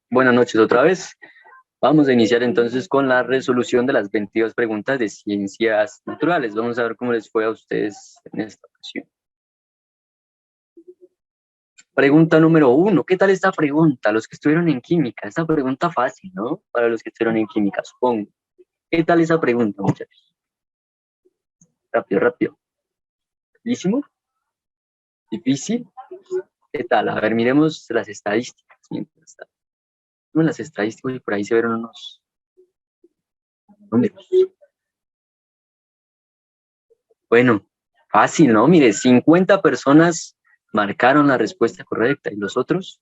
Buenas noches otra vez. Vamos a iniciar entonces con la resolución de las 22 preguntas de ciencias naturales. Vamos a ver cómo les fue a ustedes en esta ocasión. Pregunta número 1. ¿Qué tal esta pregunta? Los que estuvieron en química. Esta pregunta fácil, ¿no? Para los que estuvieron en química, supongo. ¿Qué tal esa pregunta, muchachos? Rápido, rápido. ¿Difícil? ¿Difícil? ¿Qué tal? A ver, miremos las estadísticas. Las estadísticas y por ahí se vieron unos números. Bueno, fácil, ¿no? Mire, 50 personas marcaron la respuesta correcta y los otros,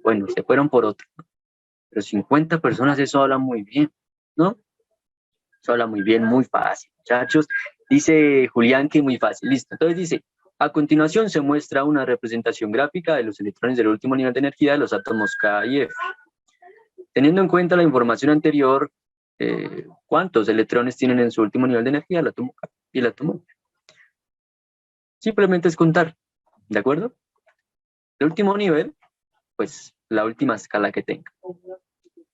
bueno, se fueron por otro. Pero 50 personas, eso habla muy bien, ¿no? Eso habla muy bien, muy fácil, muchachos. Dice Julián que muy fácil, listo. Entonces dice, a continuación se muestra una representación gráfica de los electrones del último nivel de energía de los átomos K y F. Teniendo en cuenta la información anterior, ¿cuántos electrones tienen en su último nivel de energía el átomo K y el átomo F? Simplemente es contar, ¿de acuerdo? El último nivel, pues la última escala que tenga.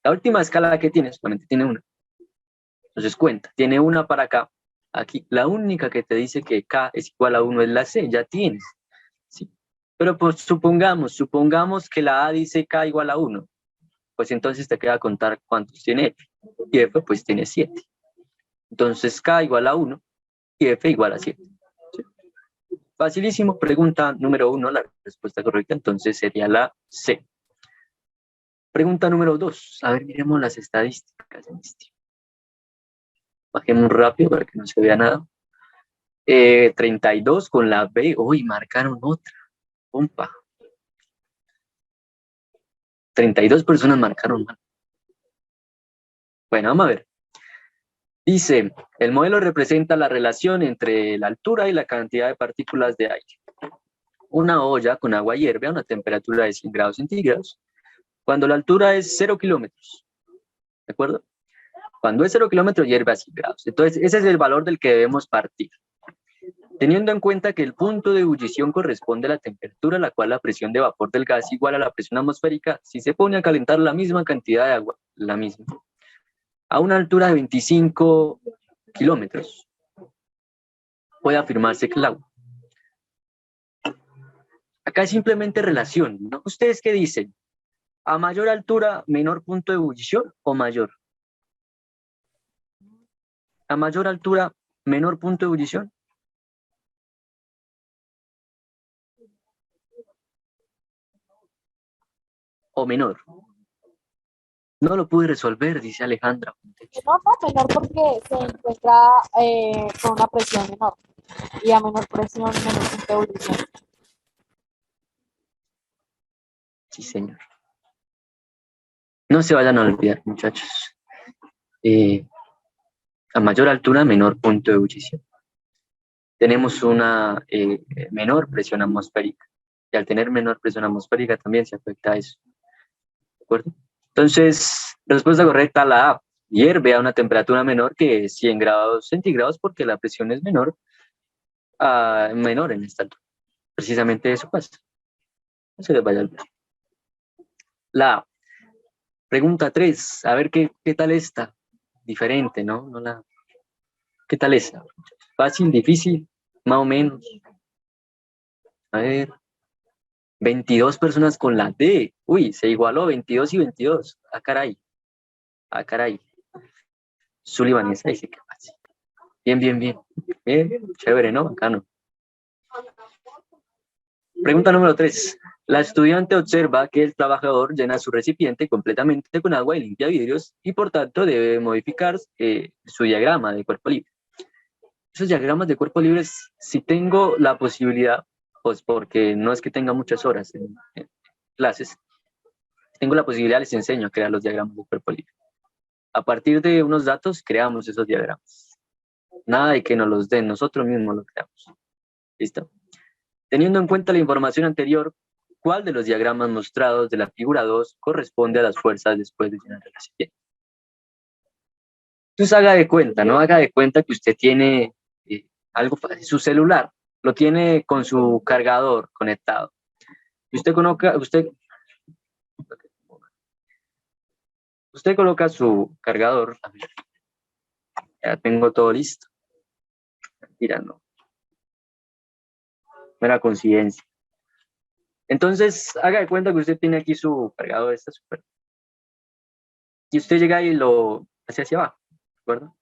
La última escala que tiene solamente tiene una. Entonces cuenta, tiene una para acá. Aquí, la única que te dice que K es igual a 1 es la C, ya tienes. ¿Sí? Pero pues supongamos que la A dice K igual a 1. Pues entonces te queda contar cuántos tiene F. Y F pues tiene 7. Entonces K igual a 1 y F igual a 7. ¿Sí? Facilísimo. Pregunta número 1, la respuesta correcta entonces sería la C. Pregunta número 2. A ver, miremos las estadísticas en este. Bajemos rápido para que no se vea nada. 32 con la B. Uy, marcaron otra. Compa. 32 personas marcaron mal. Bueno, vamos a ver. Dice, el modelo representa la relación entre la altura y la cantidad de partículas de aire. Una olla con agua hierve a una temperatura de 100 grados centígrados cuando la altura es 0 kilómetros. ¿De acuerdo? Cuando es 0 kilómetros hierve a 100 grados. Entonces, ese es el valor del que debemos partir. Teniendo en cuenta que el punto de ebullición corresponde a la temperatura a la cual la presión de vapor del gas igual a la presión atmosférica, si se pone a calentar la misma cantidad de agua, la misma, a una altura de 25 kilómetros, puede afirmarse que el agua. Acá es simplemente relación, ¿no? ¿Ustedes qué dicen? ¿A mayor altura, menor punto de ebullición o mayor? ¿A mayor altura, menor punto de ebullición? ¿O menor? No lo pude resolver, dice Alejandra. No, menor porque se encuentra con una presión menor y a menor presión, menor punto de ebullición. Sí, señor. No se vayan a olvidar, muchachos. A mayor altura, menor punto de ebullición. Tenemos una menor presión atmosférica. Y al tener menor presión atmosférica también se afecta a eso. ¿De acuerdo? Entonces, respuesta correcta, la A. Hierve a una temperatura menor que 100 grados centígrados porque la presión es menor, menor en esta altura. Precisamente eso pasa. No se les vaya a olvidar. La A. Pregunta 3. A ver qué tal está. Diferente, ¿no? ¿Qué tal está? Fácil, difícil, más o menos. A ver. 22 personas con la D. Uy, se igualó 22 y 22. Ah, caray. Ah, caray. Sullivan esa dice que fácil. Bien, bien, bien. Bien, chévere, ¿no? Bacano. Pregunta número 3. La estudiante observa que el trabajador llena su recipiente completamente con agua y limpia vidrios y por tanto debe modificar su diagrama de cuerpo libre. Esos diagramas de cuerpo libre, si tengo la posibilidad, pues porque no es que tenga muchas horas en clases, tengo la posibilidad, les enseño a crear los diagramas de cuerpo libre. A partir de unos datos, creamos esos diagramas. Nada de que nos los den, nosotros mismos los creamos. ¿Listo? Teniendo en cuenta la información anterior, ¿cuál de los diagramas mostrados de la figura 2 corresponde a las fuerzas después de llenar el recipiente? Entonces haga de cuenta, ¿no? Haga de cuenta que usted tiene algo, su celular, lo tiene con su cargador conectado. Y usted Usted coloca su cargador. A ver, ya tengo todo listo. Mentira, no. Mera coincidencia. Entonces, haga de cuenta que usted tiene aquí su cargador, esta super. Y usted llega y lo hace hacia abajo, ¿de acuerdo?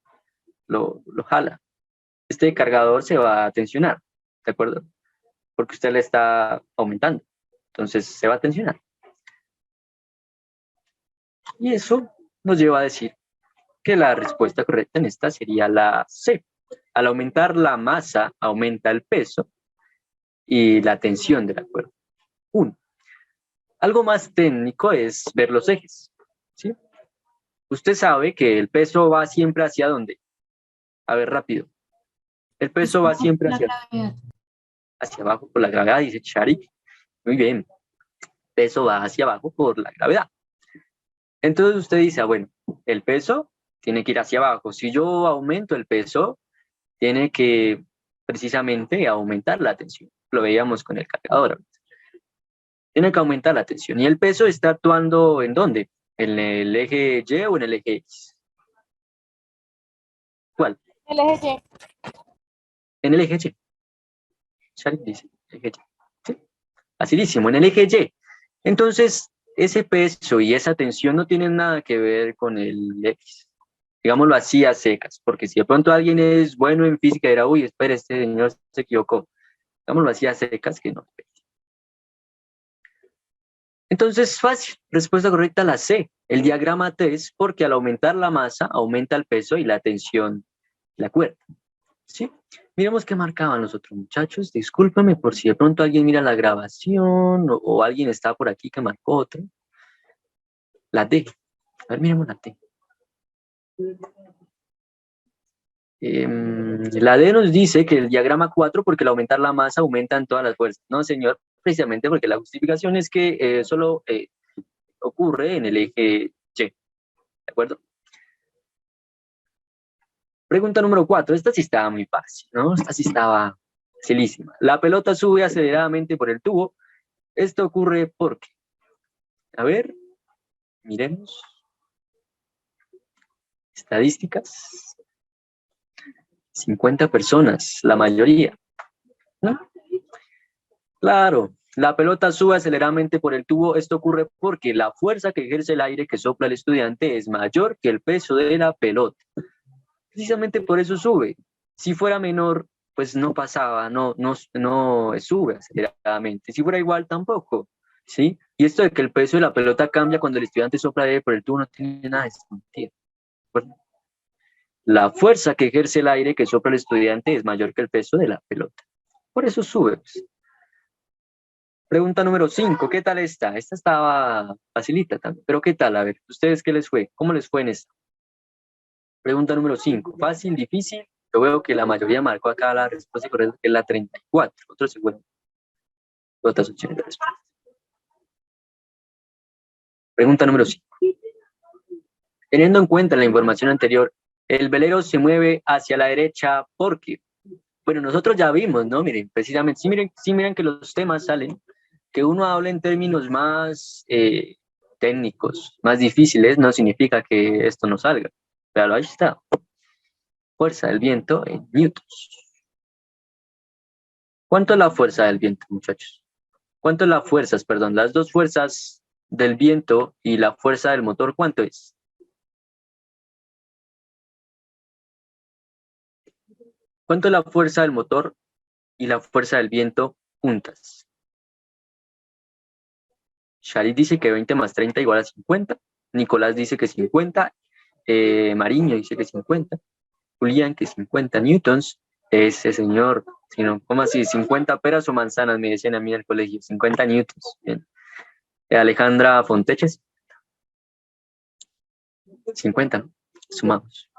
Lo jala. Este cargador se va a tensionar, ¿de acuerdo? Porque usted le está aumentando. Entonces, se va a tensionar. Y eso nos lleva a decir que la respuesta correcta en esta sería la C. Al aumentar la masa, aumenta el peso y la tensión de la cuerda. 1. Algo más técnico es ver los ejes, ¿sí? Usted sabe que el peso va siempre hacia dónde. A ver, rápido. El peso va siempre hacia abajo por la gravedad, dice Charik. Muy bien. El peso va hacia abajo por la gravedad. Entonces usted dice, bueno, el peso tiene que ir hacia abajo. Si yo aumento el peso, tiene que precisamente aumentar la tensión. Lo veíamos con el cargador. Tiene que aumentar la tensión. ¿Y el peso está actuando en dónde? ¿En el eje Y o en el eje X? ¿Cuál? El eje Y. En el eje Y. Sharik dice, eje Y. ¿Sí? Facilísimo, en el eje Y. Entonces, ese peso y esa tensión no tienen nada que ver con el X. Digámoslo así a secas, porque si de pronto alguien es bueno en física y dirá, uy, espera, este señor se equivocó. Digámoslo así a secas que no. Entonces, fácil, respuesta correcta la C. El diagrama T es porque al aumentar la masa, aumenta el peso y la tensión de la cuerda. ¿Sí? Miremos qué marcaban los otros muchachos. Discúlpame por si de pronto alguien mira la grabación o alguien está por aquí que marcó otro. La D. A ver, miremos la T. La D nos dice que el diagrama 4 porque al aumentar la masa aumentan todas las fuerzas. No, señor, precisamente porque la justificación es que solo ocurre en el eje Y. ¿De acuerdo? Pregunta número 4. Esta sí estaba muy fácil, ¿no? Esta sí estaba facilísima. La pelota sube aceleradamente por el tubo. Esto ocurre porque, a ver, miremos. Estadísticas. 50 personas, la mayoría. ¿No? Claro, la pelota sube aceleradamente por el tubo. Esto ocurre porque la fuerza que ejerce el aire que sopla el estudiante es mayor que el peso de la pelota. Precisamente por eso sube. Si fuera menor, pues no pasaba, no sube aceleradamente. Si fuera igual, tampoco, ¿sí? Y esto de que el peso de la pelota cambia cuando el estudiante sopla aire por el tubo no tiene nada de sentido. La fuerza que ejerce el aire que sopla el estudiante es mayor que el peso de la pelota. Por eso sube. Pues. Pregunta número 5. ¿Qué tal esta? Esta estaba facilita también. Pero ¿qué tal? A ver, ¿ustedes qué les fue? ¿Cómo les fue en esta? Pregunta número 5. Fácil, difícil. Yo veo que la mayoría marcó acá la respuesta correcta, que es la 34. Otros se fueron. Otras opciones de respuesta. Pregunta número 5. Teniendo en cuenta la información anterior, el velero se mueve hacia la derecha porque, bueno, nosotros ya vimos, ¿no? Miren, precisamente, sí miren que los temas salen, que uno habla en términos más técnicos, más difíciles, no significa que esto no salga. Pero ahí está. Fuerza del viento en newtons. ¿Cuánto es la fuerza del viento, muchachos? ¿Cuánto es las fuerzas, perdón? Las dos fuerzas del viento y la fuerza del motor, ¿cuánto es? ¿Cuánto es la fuerza del motor y la fuerza del viento juntas? Shalit dice que 20 más 30 igual a 50. Nicolás dice que 50. Mariño dice que 50. Julián que 50 newtons. Ese señor, sino, ¿cómo así? 50 peras o manzanas, me decían a mí en el colegio. 50 newtons. Bien. Alejandra Fonteches. 50, ¿no? Sumamos.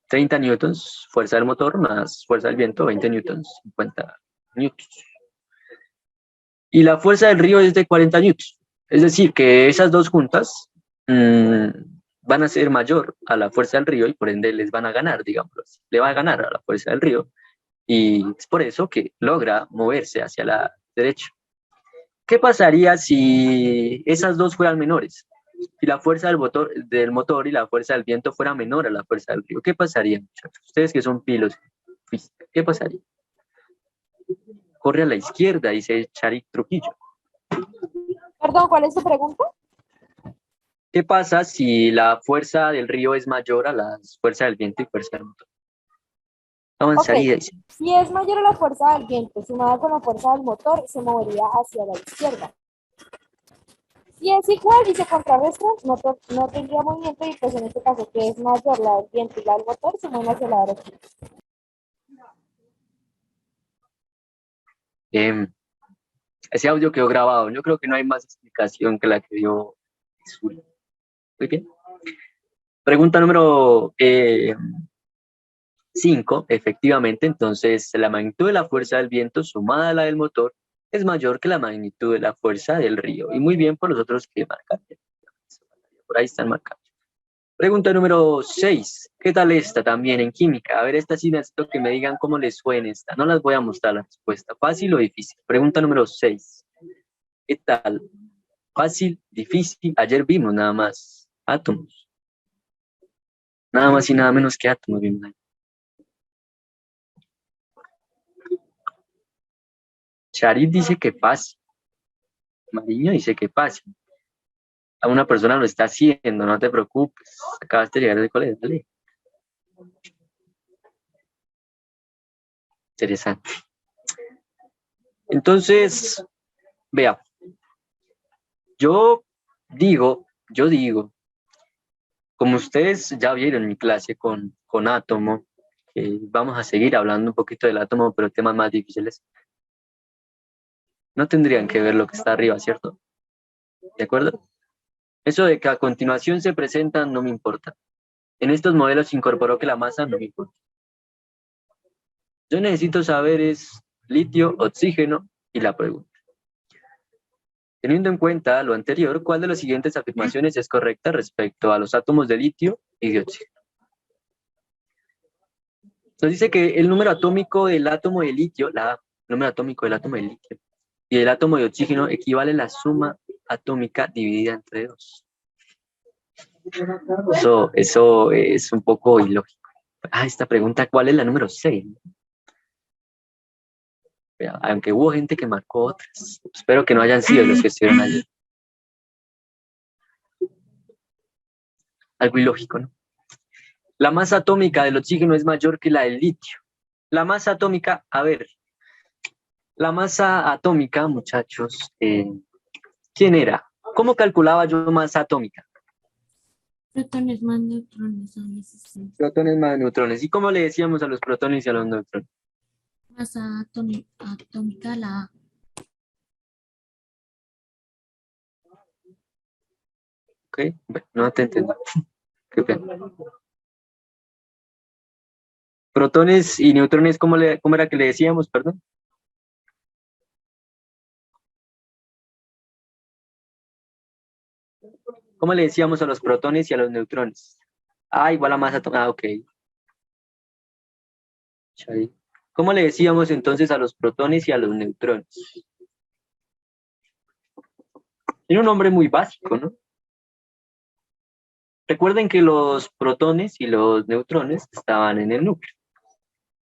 30 newtons, fuerza del motor más fuerza del viento, 20 newtons, 50 newtons. Y la fuerza del río es de 40 newtons. Es decir, que esas dos juntas van a ser mayor a la fuerza del río y por ende les van a ganar, digámoslo así. Le va a ganar a la fuerza del río y es por eso que logra moverse hacia la derecha. ¿Qué pasaría si esas dos fueran menores? Si la fuerza del motor y la fuerza del viento fuera menor a la fuerza del río, ¿qué pasaría, muchachos? Ustedes que son pilos, ¿qué pasaría? Corre a la izquierda, dice Charik Trujillo. Perdón, ¿cuál es tu pregunta? ¿Qué pasa si la fuerza del río es mayor a la fuerza del viento y fuerza del motor? Ok, Avanzaría, dice. si es mayor a la fuerza del viento sumada con la fuerza del motor, se movería hacia la izquierda. Si es igual y se contrarrestan, no tendría movimiento y pues en este caso que es mayor la del viento y la del motor, se mueven hacia la derecha. Ese audio quedó grabado. Yo creo que no hay más explicación que la que dio Zul. Muy bien. Pregunta número 5. Efectivamente, entonces la magnitud de la fuerza del viento sumada a la del motor es mayor que la magnitud de la fuerza del río. Y muy bien por los otros que marcan. Por ahí están marcados. Pregunta número 6. ¿Qué tal esta también en química? A ver, esta sí necesito que me digan cómo les suena esta. No las voy a mostrar la respuesta. ¿Fácil o difícil? Pregunta número 6. ¿Qué tal? Fácil, difícil. Ayer vimos nada más átomos. Nada más y nada menos que átomos vimos ahí. Charit dice que fácil. Mariño dice que fácil. A una persona lo está haciendo, no te preocupes. Acabaste de llegar del colegio, dale. Interesante. Entonces, vea, yo digo, como ustedes ya vieron mi clase con átomo, que vamos a seguir hablando un poquito del átomo, pero temas más difíciles, no tendrían que ver lo que está arriba, ¿cierto? ¿De acuerdo? Eso de que a continuación se presentan no me importa. En estos modelos se incorporó que la masa no me importa. Yo necesito saber es litio, oxígeno y la pregunta. Teniendo en cuenta lo anterior, ¿cuál de las siguientes afirmaciones es correcta respecto a los átomos de litio y de oxígeno? Nos dice que el número atómico del átomo de litio, número atómico del átomo de litio y del átomo de oxígeno equivale a la suma atómica dividida entre 2. Eso es un poco ilógico. Esta pregunta, ¿cuál es la número 6? Aunque hubo gente que marcó otras. Espero que no hayan sido los que estuvieron allí. Algo ilógico, ¿no? La masa atómica del oxígeno es mayor que la del litio. La masa atómica, a ver, la masa atómica, muchachos, ¿quién era? ¿Cómo calculaba yo masa atómica? Protones más neutrones son 16. Protones más neutrones. ¿Y cómo le decíamos a los protones y a los neutrones? Masa atómica la A. ¿Ok? Bueno, no te entendí. Qué pena. Protones y neutrones, ¿cómo era que le decíamos, perdón? ¿Cómo le decíamos a los protones y a los neutrones? Igual a masa atómica. Ok. ¿Cómo le decíamos entonces a los protones y a los neutrones? Tiene un nombre muy básico, ¿no? Recuerden que los protones y los neutrones estaban en el núcleo.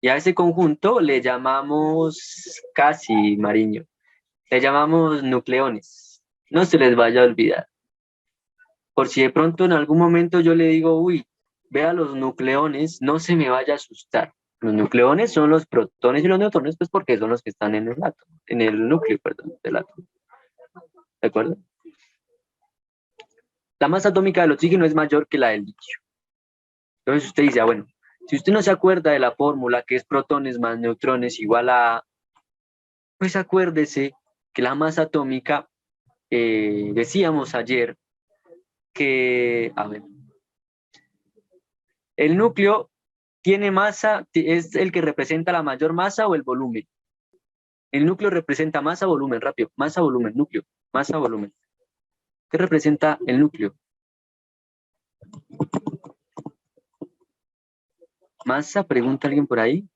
Y a ese conjunto le llamamos, casi, Mariño, le llamamos nucleones. No se les vaya a olvidar. Por si de pronto en algún momento yo le digo, uy, vea los nucleones, no se me vaya a asustar. Los nucleones son los protones y los neutrones, pues porque son los que están en el átomo, en el núcleo, perdón, del átomo. ¿De acuerdo? La masa atómica del oxígeno es mayor que la del litio. Entonces usted dice, bueno, si usted no se acuerda de la fórmula que es protones más neutrones igual a, pues acuérdese que la masa atómica, decíamos ayer que, a ver, el núcleo tiene masa, es el que representa la mayor masa o el volumen. El núcleo representa masa, volumen, rápido, masa, volumen, núcleo, masa, volumen. ¿Qué representa el núcleo? Masa, pregunta alguien por ahí.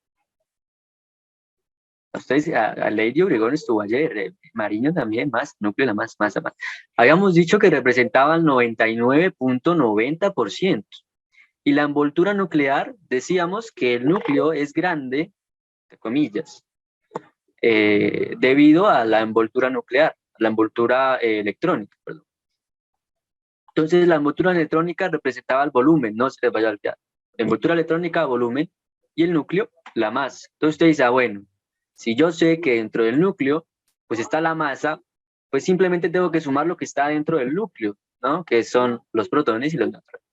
Ustedes, a Lady Obregón estuvo ayer, Mariño también, más, núcleo, la más. Habíamos dicho que representaba el 99.90%. Y la envoltura nuclear, decíamos que el núcleo es grande, entre comillas, debido a la envoltura nuclear, la envoltura electrónica, perdón. Entonces, la envoltura electrónica representaba el volumen, no se les vaya a olvidar. La envoltura electrónica, volumen, y el núcleo, la masa. Entonces, usted dice, bueno, si yo sé que dentro del núcleo, pues está la masa, pues simplemente tengo que sumar lo que está dentro del núcleo, ¿no? Que son los protones y los neutrones.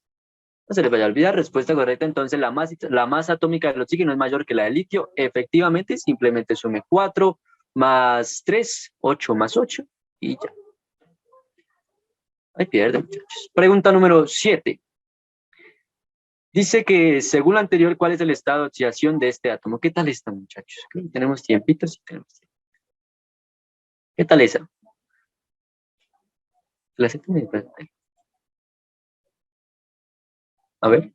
No se les vaya a olvidar, respuesta correcta, entonces la masa atómica del oxígeno es mayor que la del litio. Efectivamente, simplemente sume 4 más 3, 8 más 8, y ya. Ahí pierde, muchachos. Pregunta número 7. Dice que, según lo anterior, ¿cuál es el estado de oxidación de este átomo? ¿Qué tal está, muchachos? ¿Tenemos tiempito? Sí, tenemos tiempo. ¿Qué tal esa? La 7. A ver.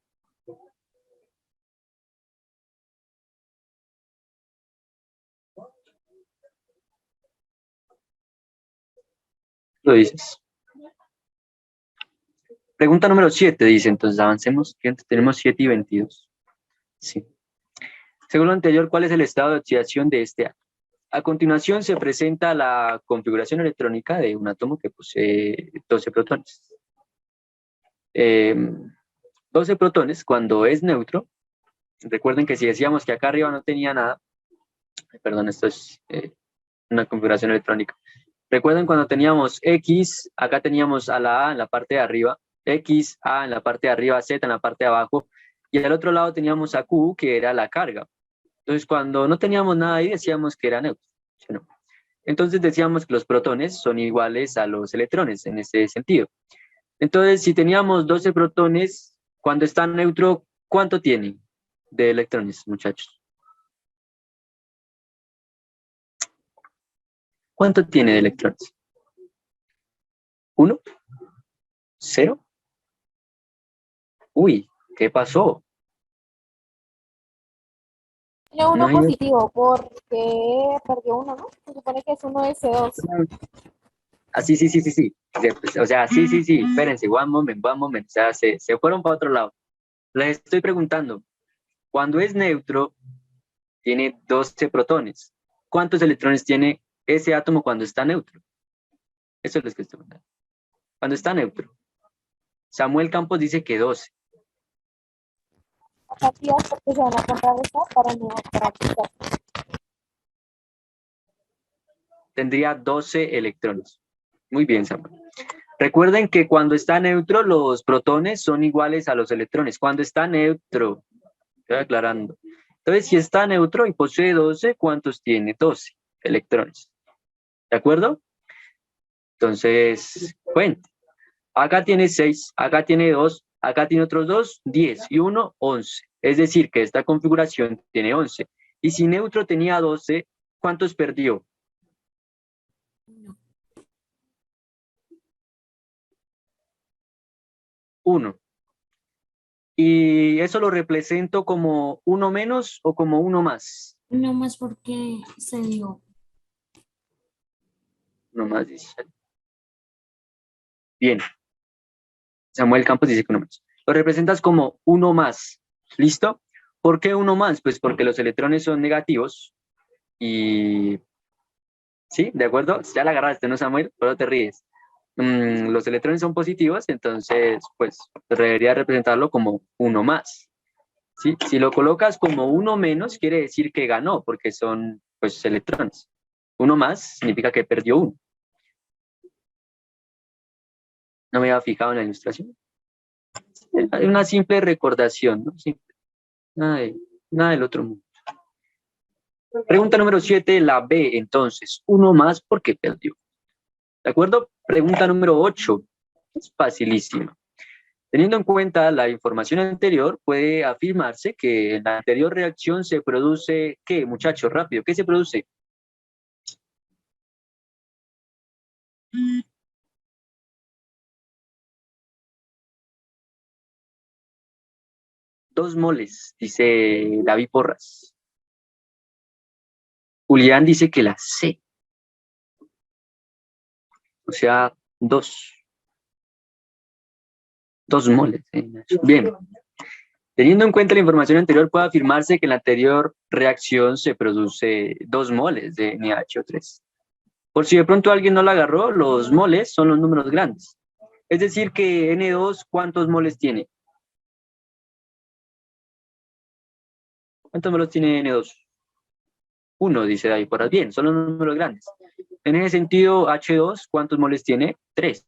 Lo dices. Pregunta número 7, dice, entonces avancemos, que tenemos 7 y 22. Sí. Según lo anterior, ¿cuál es el estado de oxidación de este átomo? A continuación se presenta la configuración electrónica de un átomo que posee 12 protones. 12 protones, cuando es neutro, recuerden que si decíamos que acá arriba no tenía nada, perdón, esto es una configuración electrónica. Recuerden cuando teníamos X, acá teníamos a la A en la parte de arriba, X, A en la parte de arriba, Z en la parte de abajo, y al otro lado teníamos a Q, que era la carga. Entonces, cuando no teníamos nada ahí, decíamos que era neutro. ¿Sí, no? Entonces, decíamos que los protones son iguales a los electrones en ese sentido. Entonces, si teníamos 12 protones, cuando está neutro, ¿cuánto tiene de electrones, muchachos? ¿Cuánto tiene de electrones? ¿1? ¿0? Uy, ¿qué pasó? Tiene No uno hay... positivo porque perdió uno, ¿no? Se supone que es uno de S2. Ah, sí. O sea, sí. Espérense, one moment. O sea, se fueron para otro lado. Les estoy preguntando, cuando es neutro, tiene 12 protones. ¿Cuántos electrones tiene ese átomo cuando está neutro? Eso es lo que estoy preguntando. Cuando está neutro. Samuel Campos dice que 12. Cantidad porque se van a contrarrestar para no practicar. Tendría 12 electrones. Muy bien, Samuel. Recuerden que cuando está neutro, los protones son iguales a los electrones. Cuando está neutro, estoy aclarando. Entonces, si está neutro y posee 12, ¿cuántos tiene? 12 electrones. ¿De acuerdo? Entonces, cuente. Acá tiene 6, acá tiene 2, acá tiene otros 2, 10 y 1, 11. Es decir, que esta configuración tiene 11. Y si neutro tenía 12, ¿cuántos perdió? No. 1. ¿Y eso lo represento como 1 menos o como 1 más? No más porque se dio. 1 más, dice. Bien. Samuel Campos dice que 1 más. Lo representas como 1 más. ¿Listo? ¿Por qué 1 más? Pues porque los electrones son negativos y... ¿Sí? ¿De acuerdo? Ya la agarraste, ¿no, Samuel? Pero te ríes. Los electrones son positivos, entonces, pues, debería representarlo como 1 más. ¿Sí? Si lo colocas como 1 menos, quiere decir que ganó, porque son, pues, electrones. 1 más significa que perdió 1. No me había fijado en la ilustración. Es una simple recordación, ¿no? Simple. Nada del otro mundo. Pregunta número 7, la B, entonces. 1 más porque perdió. ¿De acuerdo? Pregunta número 8. Es facilísima. Teniendo en cuenta la información anterior, puede afirmarse que en la anterior reacción se produce, ¿qué, muchachos? Rápido, ¿qué se produce? Dos moles, dice David Porras. Julián dice que la C. O sea, 2 moles. Bien. Teniendo en cuenta la información anterior, puede afirmarse que en la anterior reacción se produce 2 moles de NaHO3. Por si de pronto alguien no la agarró, los moles son los números grandes. Es decir que N2, ¿cuántos moles tiene? ¿Cuántos moles tiene N2? 1, dice David Porras. Bien, son los números grandes. En ese sentido, H2, ¿cuántos moles tiene? 3.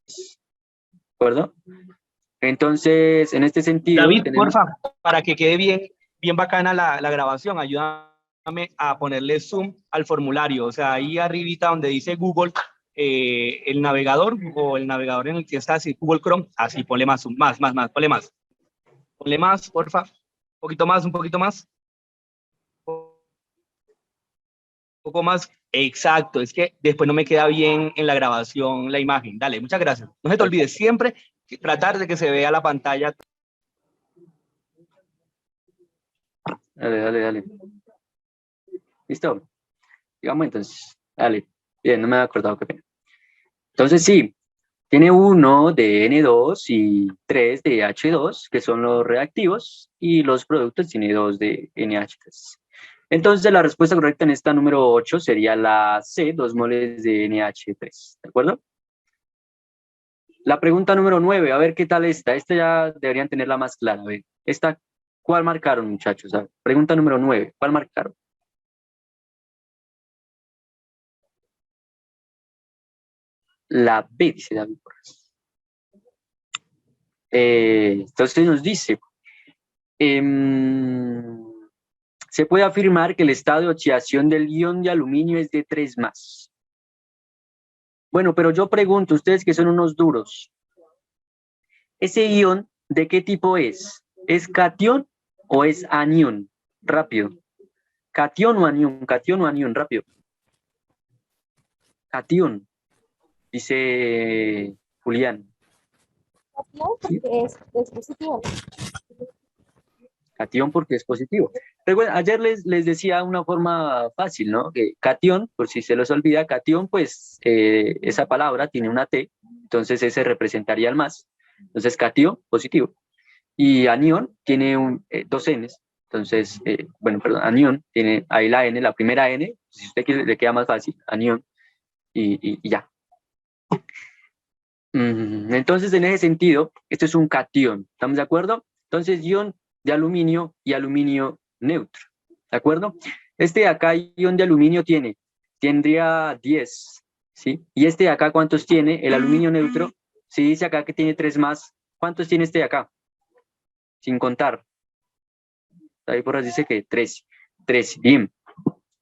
¿De acuerdo? Entonces, en este sentido... David, tenemos... porfa, para que quede bien bacana la grabación, ayúdame a ponerle zoom al formulario. O sea, ahí arribita donde dice Google, el navegador o el navegador en el que está, así, Google Chrome, así, ponle más zoom, más, ponle más. Ponle más, porfa. Un poquito más. Un poco más. Exacto, es que después no me queda bien en la grabación la imagen. Dale, muchas gracias. No se te olvide siempre tratar de que se vea la pantalla. Dale. ¿Listo? Digamos entonces. Dale. Bien, no me había acordado, qué pena. Entonces sí, tiene 1 de N2 y 3 de H2, que son los reactivos, y los productos tiene 2 de NH3. Entonces la respuesta correcta en esta número 8 sería la C, 2 moles de NH3. ¿De acuerdo? La pregunta número 9, a ver qué tal está. Esta ya deberían tenerla más clara. A ver, esta, ¿cuál marcaron, muchachos? A ver, pregunta número 9, ¿cuál marcaron? La B, dice David Porras. Entonces nos dice, se puede afirmar que el estado de oxidación del ion de aluminio es de 3 más. Bueno, pero yo pregunto, ustedes que son unos duros, ¿ese ion de qué tipo es? ¿Es catión o es anión? Rápido. ¿Catión o anión? ¿Catión o anión? Rápido. Catión, dice Julián. Catión porque es positivo. Catión porque es positivo. Recuerden, ayer les decía una forma fácil, ¿no? Que catión, por si se los olvida, catión, pues esa palabra tiene una T, entonces ese representaría el más. Entonces catión, positivo. Y anión tiene dos N's. Entonces, bueno, perdón, anión tiene ahí la N, la primera N, si usted quiere, le queda más fácil, anión, y ya. Entonces, en ese sentido, esto es un catión, ¿estamos de acuerdo? Entonces, ion de aluminio y aluminio neutro, ¿de acuerdo? Este de acá, ion de aluminio tendría 10, ¿sí? Y este de acá, ¿cuántos tiene? El aluminio neutro, si dice acá que tiene 3 más, ¿cuántos tiene este de acá? Sin contar. David Porras dice que 13, bien,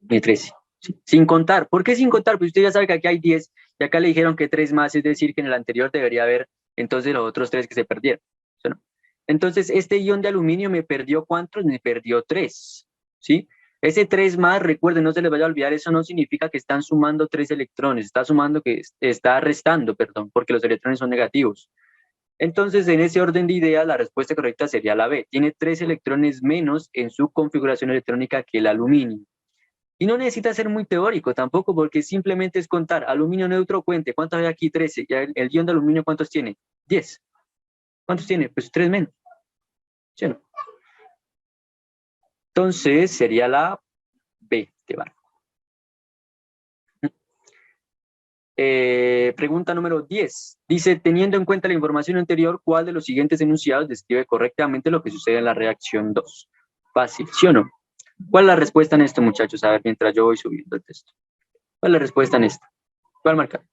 y 13. ¿Sí? Sin contar. ¿Por qué sin contar? Pues usted ya sabe que aquí hay 10 y acá le dijeron que 3 más, es decir, que en el anterior debería haber entonces los otros 3 que se perdieron. ¿Sí, no? Entonces, este ion de aluminio me perdió ¿cuántos? Me perdió 3. ¿Sí? Ese 3 más, recuerden, no se les vaya a olvidar, eso no significa que están sumando 3 electrones, está sumando que está restando, perdón, porque los electrones son negativos. Entonces, en ese orden de ideas, la respuesta correcta sería la B. Tiene 3 electrones menos en su configuración electrónica que el aluminio. Y no necesita ser muy teórico tampoco, porque simplemente es contar. Aluminio neutro, cuente. ¿Cuántos hay aquí? 13. ¿Y el ion de aluminio cuántos tiene? 10. ¿Cuántos tiene? Pues 3 menos. ¿Sí o no? Entonces, sería la B de barco. Pregunta número 10. Dice, teniendo en cuenta la información anterior, ¿cuál de los siguientes enunciados describe correctamente lo que sucede en la reacción 2? Fácil, ¿sí o no? ¿Cuál es la respuesta en esto, muchachos? A ver, mientras yo voy subiendo el texto. ¿Cuál es la respuesta en esto? ¿Cuál marcar?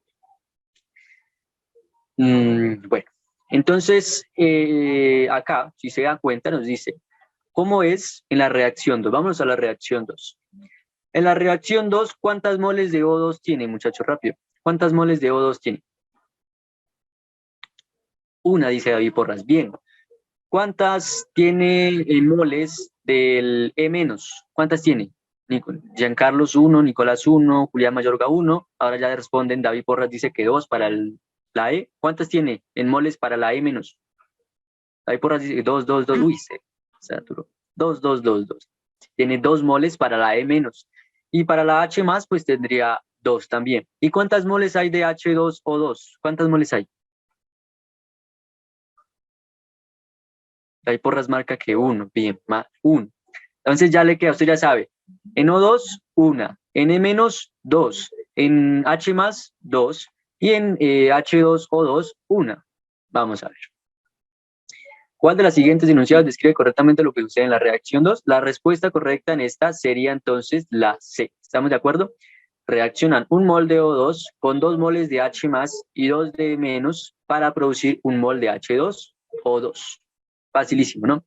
Bueno, entonces, acá, si se dan cuenta, nos dice, ¿cómo es en la reacción 2? Vámonos a la reacción 2. En la reacción 2, ¿cuántas moles de O2 tiene, muchachos? Rápido. ¿Cuántas moles de O2 tiene? Una, dice David Porras. Bien. ¿Cuántas tiene moles del E-? ¿Cuántas tiene? Giancarlos 1, Nicolás 1, Julián Mayorga 1. Ahora ya responden, David Porras dice que 2 para la E. ¿Cuántas tiene en moles para la E-? David Porras dice que 2, 2. Uy, se saturó. 2. Tiene 2 moles para la E-. Y para la H más, pues tendría 2 también. ¿Y cuántas moles hay de H2O2? ¿Cuántas moles hay? Hay porras marca que 1, bien, más 1. Entonces ya le queda, usted ya sabe, en O2, 1, en E-, 2, en H+, 2, y en H2O2, 1. Vamos a ver. ¿Cuál de las siguientes enunciados describe correctamente lo que sucede en la reacción 2? La respuesta correcta en esta sería entonces la C. ¿Estamos de acuerdo? Reaccionan 1 mol de O2 con 2 moles de H+ y 2 de menos para producir 1 mol de H2O2. Facilísimo, ¿no?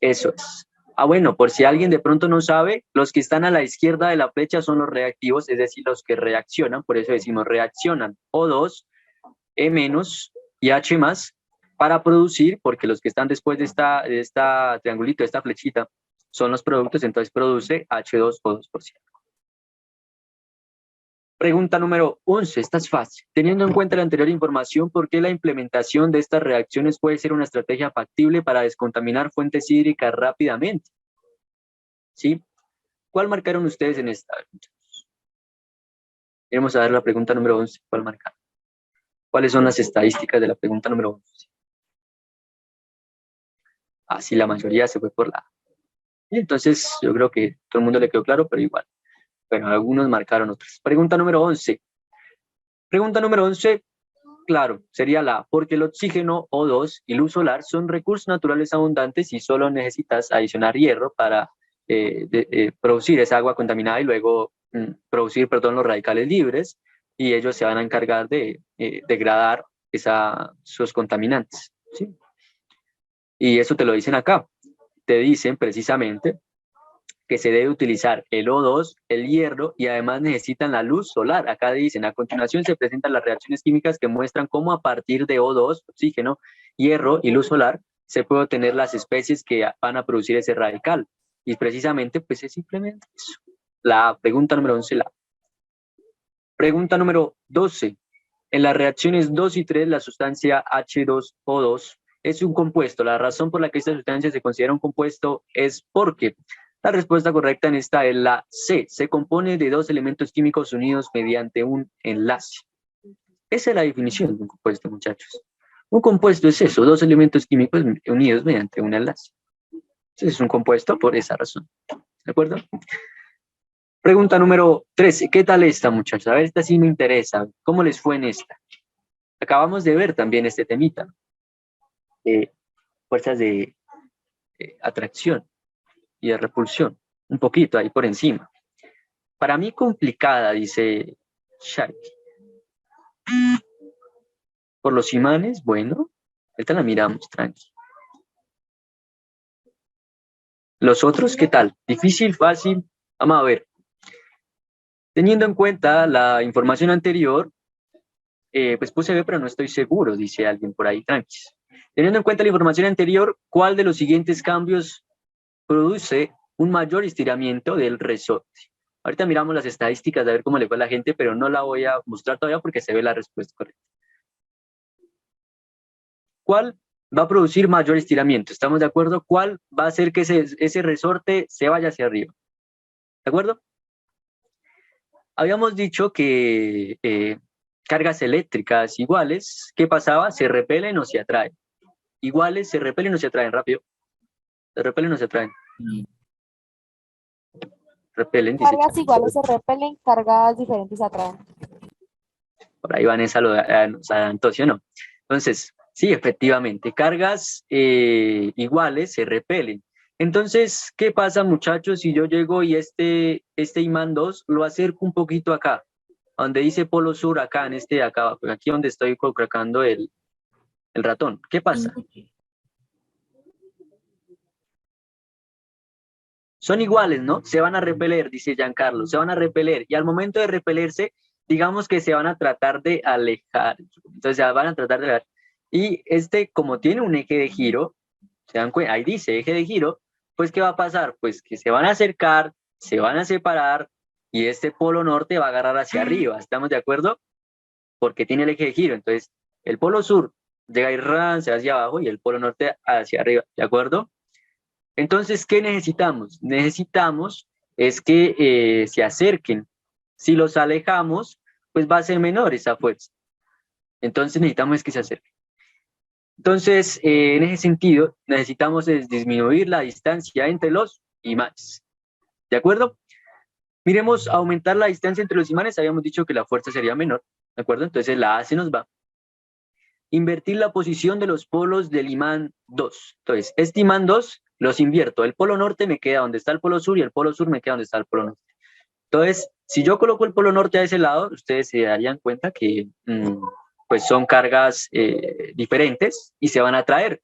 Eso es. Bueno, por si alguien de pronto no sabe, los que están a la izquierda de la flecha son los reactivos, es decir, los que reaccionan, por eso decimos reaccionan O2, E- y H+, para producir, porque los que están después de esta triangulito, de esta flechita, son los productos, entonces produce H2O2 por ciento. Pregunta número 11, esta es fácil. Teniendo en cuenta la anterior información, ¿por qué la implementación de estas reacciones puede ser una estrategia factible para descontaminar fuentes hídricas rápidamente? ¿Sí? ¿Cuál marcaron ustedes en esta? Vamos a ver la pregunta número 11. ¿Cuál marcaron? ¿Cuáles son las estadísticas de la pregunta número 11? Sí, la mayoría se fue por la A. Y entonces, yo creo que todo el mundo le quedó claro, pero igual. Bueno, algunos marcaron otras. Pregunta número 11. Pregunta número 11, claro, sería la A, porque el oxígeno O2 y luz solar son recursos naturales abundantes y solo necesitas adicionar hierro para producir esa agua contaminada y luego producir, perdón, los radicales libres, y ellos se van a encargar de degradar esos contaminantes, ¿sí? Y eso te lo dicen acá. Te dicen precisamente que se debe utilizar el O2, el hierro, y además necesitan la luz solar. Acá dicen, a continuación se presentan las reacciones químicas que muestran cómo a partir de O2, oxígeno, hierro y luz solar, se puede obtener las especies que van a producir ese radical. Y precisamente, pues es simplemente eso. La pregunta número 11, la pregunta número 12. En las reacciones 2 y 3, la sustancia H2O2 es un compuesto. La razón por la que esta sustancia se considera un compuesto es porque la respuesta correcta en esta es la C. Se compone de 2 elementos químicos unidos mediante un enlace. Esa es la definición de un compuesto, muchachos. Un compuesto es eso, 2 elementos químicos unidos mediante un enlace. Entonces es un compuesto por esa razón. ¿De acuerdo? Pregunta número 13. ¿Qué tal esta, muchachos? A ver, esta sí me interesa. ¿Cómo les fue en esta? Acabamos de ver también este temita. Fuerzas de atracción y de repulsión. Un poquito ahí por encima. Para mí complicada, dice Sharky. Por los imanes, bueno, ahorita la miramos, tranqui. Los otros, ¿qué tal? ¿Difícil, fácil? Vamos a ver. Teniendo en cuenta la información anterior, pues puse B, pero no estoy seguro, dice alguien por ahí, tranqui. Teniendo en cuenta la información anterior, ¿cuál de los siguientes cambios produce un mayor estiramiento del resorte? Ahorita miramos las estadísticas de ver cómo le fue a la gente, pero no la voy a mostrar todavía porque se ve la respuesta correcta. ¿Cuál va a producir mayor estiramiento? ¿Estamos de acuerdo? ¿Cuál va a hacer que ese resorte se vaya hacia arriba? ¿De acuerdo? Habíamos dicho que cargas eléctricas iguales, ¿qué pasaba? Se repelen o se atraen. Iguales, se repelen o se atraen, rápido. Se repelen o se atraen. Repelen, dice Cargas Chaco. iguales se repelen, cargas diferentes se atraen. Por ahí Vanessa lo adelantó, ¿sí o no? Entonces, sí, efectivamente, cargas iguales se repelen. Entonces, ¿qué pasa, muchachos, si yo llego y este imán 2 lo acerco un poquito acá, donde dice polo sur, acá, en este de acá, aquí donde estoy colocando el ratón? ¿Qué pasa? Son iguales, ¿no? Se van a repeler, dice Giancarlo, se van a repeler. Y al momento de repelerse, digamos que se van a tratar de alejar. Entonces, se van a tratar de alejar. Y como tiene un eje de giro, ¿se dan cuenta? Ahí dice eje de giro, pues ¿qué va a pasar? Pues que se van a acercar, se van a separar y este polo norte va a agarrar hacia arriba. ¿Estamos de acuerdo? Porque tiene el eje de giro. Entonces, el polo sur llega y se va hacia abajo y el polo norte hacia arriba. ¿De acuerdo? Entonces, ¿qué necesitamos? Necesitamos es que se acerquen. Si los alejamos, pues va a ser menor esa fuerza. Entonces necesitamos que se acerquen. Entonces, en ese sentido, necesitamos disminuir la distancia entre los imanes. ¿De acuerdo? Miremos, aumentar la distancia entre los imanes. Habíamos dicho que la fuerza sería menor. ¿De acuerdo? Entonces la A se nos va. Invertir la posición de los polos del imán 2. Entonces, este imán 2 los invierto. El polo norte me queda donde está el polo sur y el polo sur me queda donde está el polo norte. Entonces, si yo coloco el polo norte a ese lado, ustedes se darían cuenta que pues son cargas diferentes y se van a atraer.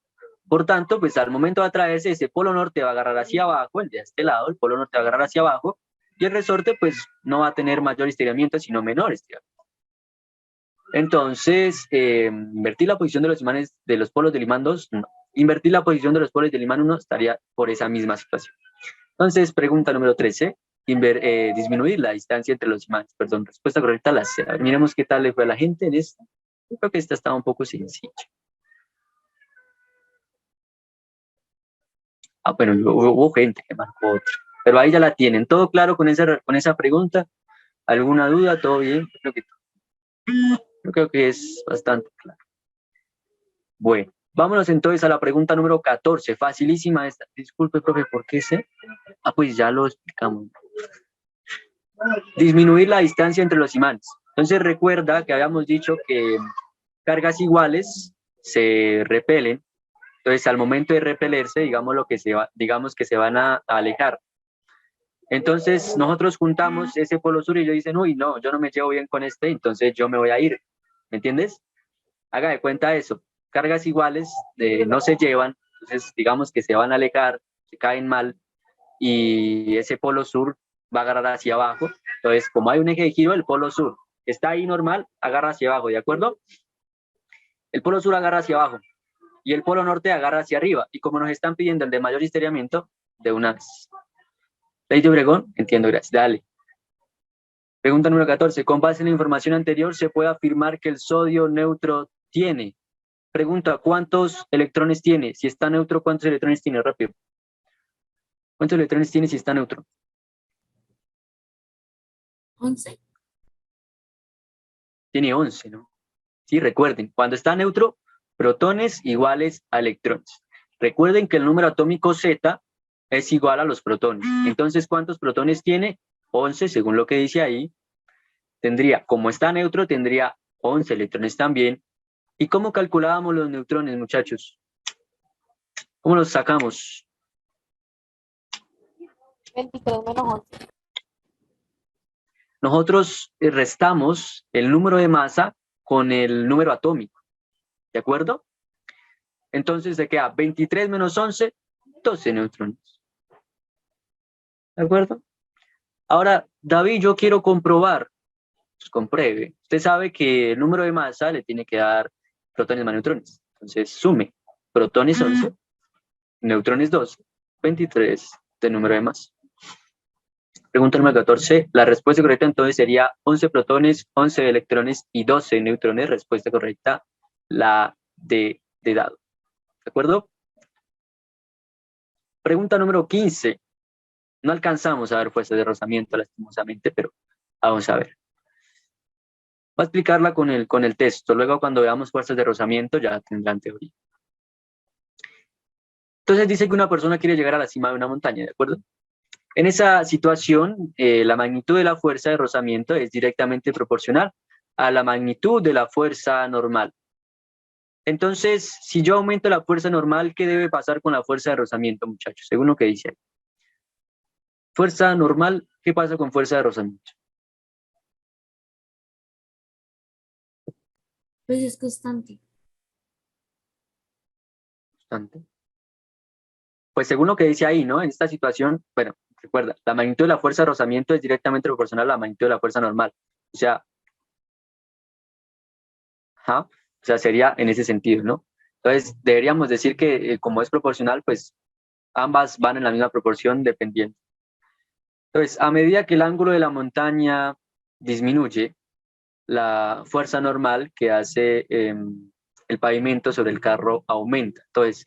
Por tanto, pues al momento de atraerse, ese polo norte va a agarrar hacia abajo, el de este lado, el polo norte va a agarrar hacia abajo, y el resorte pues no va a tener mayor estiramiento, sino menor estiramiento. Entonces, invertir la posición de los imanes de los polos del imán 2, no. Invertir la posición de los polos del imán 1 estaría por esa misma situación. Entonces, pregunta número 13, disminuir la distancia entre los imanes. Perdón, respuesta correcta la C. A ver, miremos qué tal le fue a la gente en esta. Yo creo que esta estaba un poco sencilla. Ah, bueno, hubo gente que marcó otra. Pero ahí ya la tienen. ¿Todo claro con esa pregunta? ¿Alguna duda? ¿Todo bien? Yo creo que es bastante claro. Bueno, vámonos entonces a la pregunta número 14. Facilísima esta. Disculpe, profe, ¿por qué sé? Ah, pues ya lo explicamos. Disminuir la distancia entre los imanes. Entonces recuerda que habíamos dicho que cargas iguales se repelen. Entonces al momento de repelerse, digamos que se van a alejar. Entonces nosotros juntamos ese polo sur y ellos dicen, uy, no, yo no me llevo bien con este, entonces yo me voy a ir. ¿Me entiendes? Haga de cuenta eso. Cargas iguales no se llevan, entonces digamos que se van a alejar, se caen mal y ese polo sur va a agarrar hacia abajo. Entonces, como hay un eje de giro, el polo sur está ahí normal, agarra hacia abajo, ¿de acuerdo? El polo sur agarra hacia abajo y el polo norte agarra hacia arriba. Y como nos están pidiendo el de mayor estiramiento, de una vez. Ley de Obregón, entiendo, gracias. Dale. Pregunta número 14. Con base en la información anterior, se puede afirmar que el sodio neutro tiene. Pregunta, ¿cuántos electrones tiene? Si está neutro, ¿cuántos electrones tiene? Rápido. ¿Cuántos electrones tiene si está neutro? 11. Tiene 11, ¿no? Sí, recuerden, cuando está neutro, protones iguales a electrones. Recuerden que el número atómico Z es igual a los protones. Entonces, ¿cuántos protones tiene? 11, según lo que dice ahí. Tendría, como está neutro, tendría 11 electrones también. ¿Y cómo calculábamos los neutrones, muchachos? ¿Cómo los sacamos? 23 menos 11. Nosotros restamos el número de masa con el número atómico. ¿De acuerdo? Entonces se queda 23 menos 11, 12 neutrones. ¿De acuerdo? Ahora, David, yo quiero comprobar. Pues compruebe. Usted sabe que el número de masa le tiene que dar protones más neutrones. Entonces, sume. Protones 11, neutrones 12, 23 de número de masa. Pregunta número 14. La respuesta correcta entonces sería 11 protones, 11 electrones y 12 neutrones. Respuesta correcta, la de dado. ¿De acuerdo? Pregunta número 15. No alcanzamos a ver fuerzas de rozamiento, lastimosamente, pero vamos a ver. Voy a explicarla con el texto. Luego, cuando veamos fuerzas de rozamiento, ya tendrán teoría. Entonces, dice que una persona quiere llegar a la cima de una montaña, ¿de acuerdo? En esa situación, la magnitud de la fuerza de rozamiento es directamente proporcional a la magnitud de la fuerza normal. Entonces, si yo aumento la fuerza normal, ¿qué debe pasar con la fuerza de rozamiento, muchachos? Según lo que dice ahí. Fuerza normal, ¿qué pasa con fuerza de rozamiento? Pues es constante. Constante. Pues según lo que dice ahí, ¿no? En esta situación, bueno, recuerda, la magnitud de la fuerza de rozamiento es directamente proporcional a la magnitud de la fuerza normal. O sea, sería en ese sentido, ¿no? Entonces, deberíamos decir que como es proporcional, pues ambas van en la misma proporción dependiendo. Entonces, a medida que el ángulo de la montaña disminuye, la fuerza normal que hace el pavimento sobre el carro aumenta. Entonces,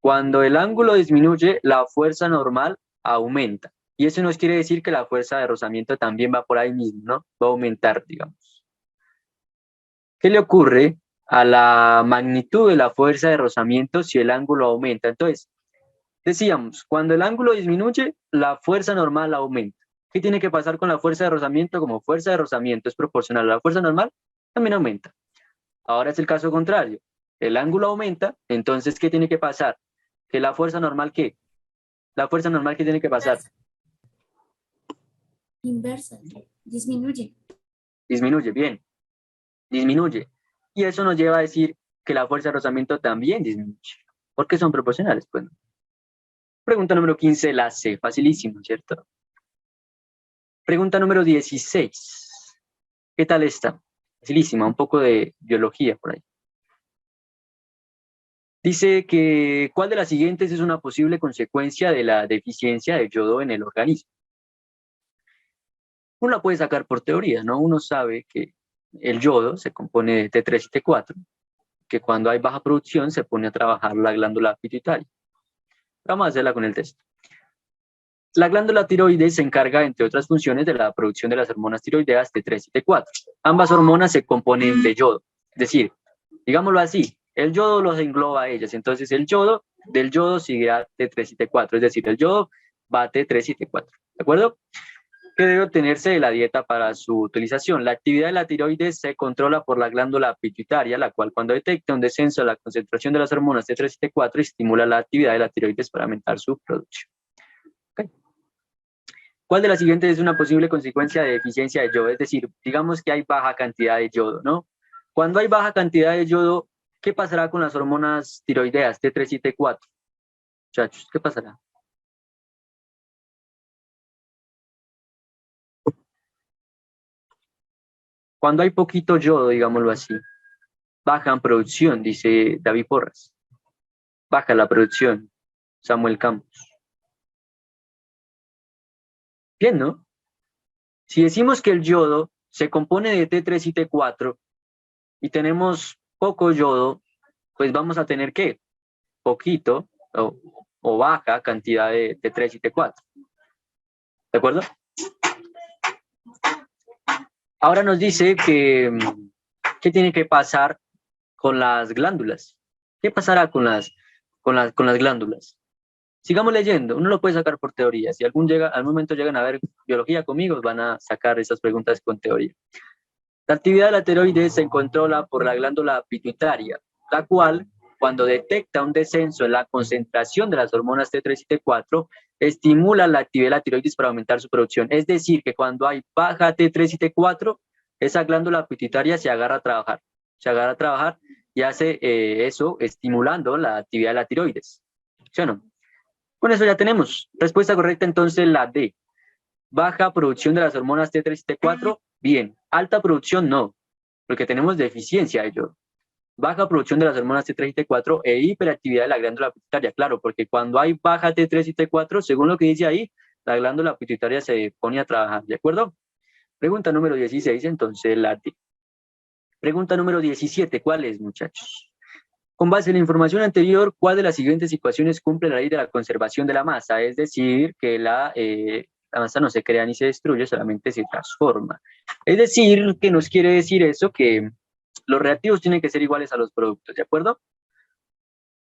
cuando el ángulo disminuye, la fuerza normal aumenta. Y eso nos quiere decir que la fuerza de rozamiento también va por ahí mismo, ¿no? Va a aumentar, digamos. ¿Qué le ocurre a la magnitud de la fuerza de rozamiento si el ángulo aumenta? Entonces, decíamos, cuando el ángulo disminuye, la fuerza normal aumenta. ¿Qué tiene que pasar con la fuerza de rozamiento? Como fuerza de rozamiento es proporcional a la fuerza normal, también aumenta. Ahora es el caso contrario. El ángulo aumenta, entonces, ¿qué tiene que pasar? Que la fuerza normal, ¿qué? La fuerza normal, ¿qué tiene que pasar? Inversa. Disminuye. Disminuye, bien, disminuye. Y eso nos lleva a decir que la fuerza de rozamiento también disminuye, porque son proporcionales, pues. Pregunta número 15, la C, facilísimo, ¿cierto? Pregunta número 16. ¿Qué tal está? Facilísima, un poco de biología por ahí. Dice que, ¿cuál de las siguientes es una posible consecuencia de la deficiencia de yodo en el organismo? Uno la puede sacar por teoría, ¿no? Uno sabe que el yodo se compone de T3 y T4, que cuando hay baja producción se pone a trabajar la glándula pituitaria. Vamos a hacerla con el test. La glándula tiroides se encarga, entre otras funciones, de la producción de las hormonas tiroideas T3 y T4. Ambas hormonas se componen de yodo. Es decir, digámoslo así, el yodo los engloba a ellas. Entonces, el yodo, del yodo sigue a T3 y T4. Es decir, el yodo va a T3 y T4. ¿De acuerdo? ¿Qué debe obtenerse de la dieta para su utilización? La actividad de la tiroides se controla por la glándula pituitaria, la cual cuando detecta un descenso de la concentración de las hormonas T3 y T4, estimula la actividad de la tiroides para aumentar su producción. ¿Okay? ¿Cuál de las siguientes es una posible consecuencia de deficiencia de yodo? Es decir, digamos que hay baja cantidad de yodo, ¿no? Cuando hay baja cantidad de yodo, ¿qué pasará con las hormonas tiroideas T3 y T4? Muchachos, ¿qué pasará? Cuando hay poquito yodo, digámoslo así, baja en producción, dice David Porras. Baja la producción, Samuel Campos. Bien, ¿no? Si decimos que el yodo se compone de T3 y T4 y tenemos poco yodo, pues vamos a tener ¿qué? Poquito o baja cantidad de T3 y T4. ¿De acuerdo? Ahora nos dice que ¿qué tiene que pasar con las glándulas? ¿Qué pasará con las glándulas? Sigamos leyendo, uno lo puede sacar por teoría. Si al momento llegan a ver biología conmigo, van a sacar esas preguntas con teoría. La actividad de la tiroides se controla por la glándula pituitaria, la cual, cuando detecta un descenso en la concentración de las hormonas T3 y T4, estimula la actividad de la tiroides para aumentar su producción. Es decir, que cuando hay baja T3 y T4, esa glándula pituitaria se agarra a trabajar y hace eso estimulando la actividad de la tiroides. ¿Sí o no? Con eso ya tenemos. Respuesta correcta entonces la D. Baja producción de las hormonas T3 y T4, bien. Alta producción no, porque tenemos deficiencia de yodo. Baja producción de las hormonas T3 y T4 e hiperactividad de la glándula pituitaria, claro, porque cuando hay baja T3 y T4, según lo que dice ahí, la glándula pituitaria se pone a trabajar, ¿de acuerdo? Pregunta número 16, entonces la D. Pregunta número 17, ¿cuál es, muchachos? Con base en la información anterior, ¿cuál de las siguientes ecuaciones cumple la ley de la conservación de la masa? Es decir, que la masa no se crea ni se destruye, solamente se transforma. Es decir, que nos quiere decir eso, que los reactivos tienen que ser iguales a los productos, ¿de acuerdo?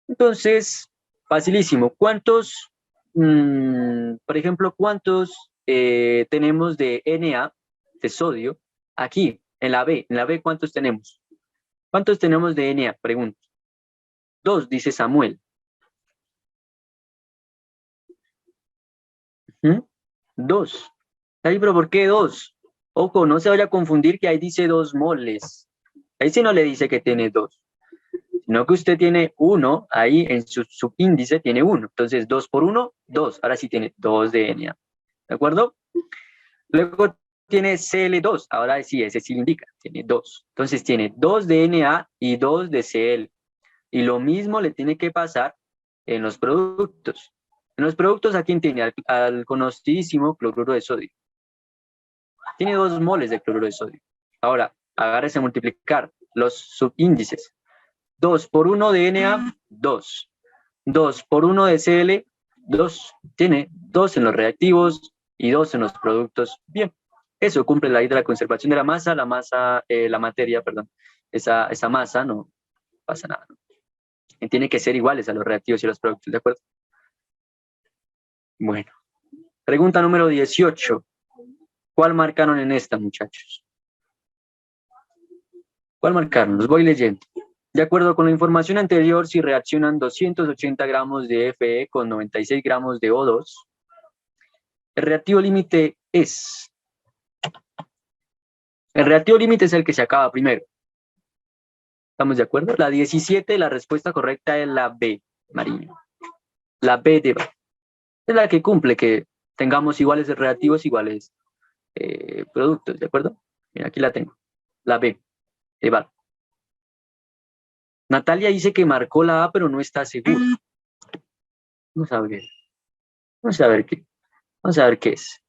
Entonces, facilísimo. ¿Cuántos, por ejemplo, cuántos tenemos de Na, de sodio, aquí, en la B? En la B, ¿cuántos tenemos? ¿Cuántos tenemos de Na? Pregunto. 2, dice Samuel. 2. Ay, pero ¿por qué 2? Ojo, no se vaya a confundir que ahí dice 2 moles. Ahí sí no le dice que tiene 2. Sino que usted tiene 1, ahí en su subíndice tiene 1. Entonces 2 por 1, 2. Ahora sí tiene 2 de Na. ¿De acuerdo? Luego tiene Cl2. Ahora sí, ese sí le indica. Tiene 2. Entonces tiene 2 de Na y 2 de Cl. Y lo mismo le tiene que pasar en los productos. En los productos, ¿a quién tiene? Al conocidísimo cloruro de sodio. Tiene 2 moles de cloruro de sodio. Ahora, agárrese a multiplicar los subíndices. 2 por 1 de Na, 2. 2 por 1 de Cl, 2. Tiene 2 en los reactivos, y 2 en los productos. Bien, eso cumple la ley de la conservación de la masa, la materia, perdón, esa masa no pasa nada, ¿no? Y tiene que ser iguales a los reactivos y los productos, ¿de acuerdo? Bueno, pregunta número 18. ¿Cuál marcaron en esta, muchachos? ¿Cuál marcaron? Los voy leyendo. De acuerdo con la información anterior, si reaccionan 280 gramos de Fe con 96 gramos de O2, el reactivo límite es... El reactivo límite es el que se acaba primero. ¿Estamos de acuerdo? La 17, la respuesta correcta es la B, Mariño. La B de B. Es la que cumple que tengamos iguales reactivos, iguales productos, ¿de acuerdo? Mira, aquí la tengo. La B, de B. Natalia dice que marcó la A, pero no está segura. Vamos a ver. Vamos a ver qué. Vamos a ver qué es.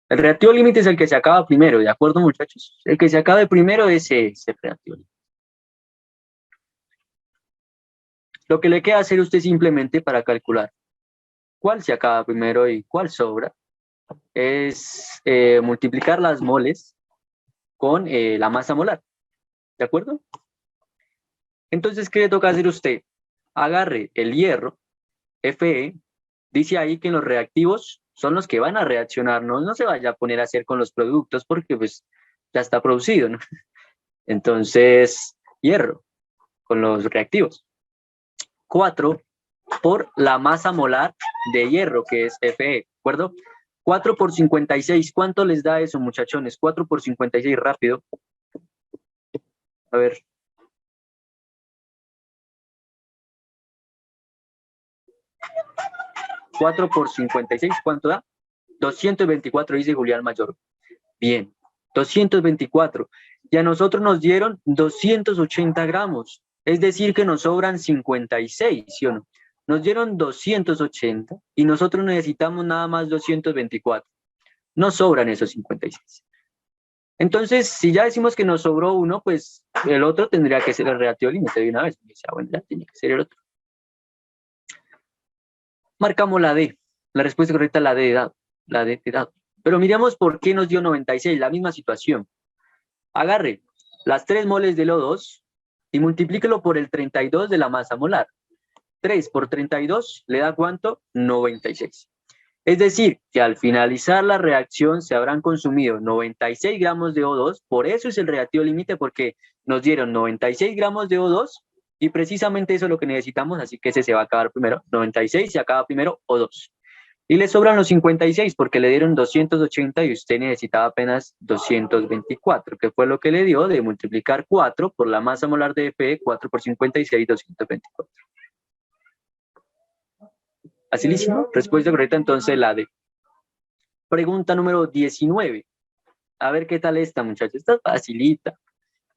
El reactivo límite es el que se acaba primero, ¿de acuerdo, muchachos? El que se acabe primero es ese reactivo límite. Lo que le queda hacer a usted simplemente para calcular cuál se acaba primero y cuál sobra es multiplicar las moles con la masa molar, ¿de acuerdo? Entonces, ¿qué le toca hacer a usted? Agarre el hierro, Fe, dice ahí que los reactivos son los que van a reaccionar, no se vaya a poner a hacer con los productos porque pues ya está producido, ¿no? Entonces, hierro con los reactivos. 4 por la masa molar de hierro, que es Fe, ¿de acuerdo? 4 por 56, ¿cuánto les da eso, muchachones? 4 por 56, rápido. A ver. ¿4 por 56, cuánto da? 224, dice Julián Mayor. Bien, 224. Y a nosotros nos dieron 280 gramos. Es decir, que nos sobran 56, ¿sí o no? Nos dieron 280 y nosotros necesitamos nada más 224. Nos sobran esos 56. Entonces, si ya decimos que nos sobró uno, pues el otro tendría que ser el reactivo límite de una vez. Bueno, ya tiene que ser el otro. Marcamos la D. La respuesta correcta es la D de dado. La D de dado. Pero miremos por qué nos dio 96, la misma situación. Agarre las 3 moles del O2 y multiplíquelo por el 32 de la masa molar. 3 por 32 le da ¿cuánto? 96. Es decir, que al finalizar la reacción se habrán consumido 96 gramos de O2, por eso es el reactivo límite, porque nos dieron 96 gramos de O2 y precisamente eso es lo que necesitamos, así que ese se va a acabar primero. 96 se acaba primero O2. Y le sobran los 56 porque le dieron 280 y usted necesitaba apenas 224, que fue lo que le dio de multiplicar 4 por la masa molar de Fe, 4 por 56, 224. Así listo. Respuesta correcta entonces la D. Pregunta número 19. A ver qué tal esta, muchachos. Esta es facilita.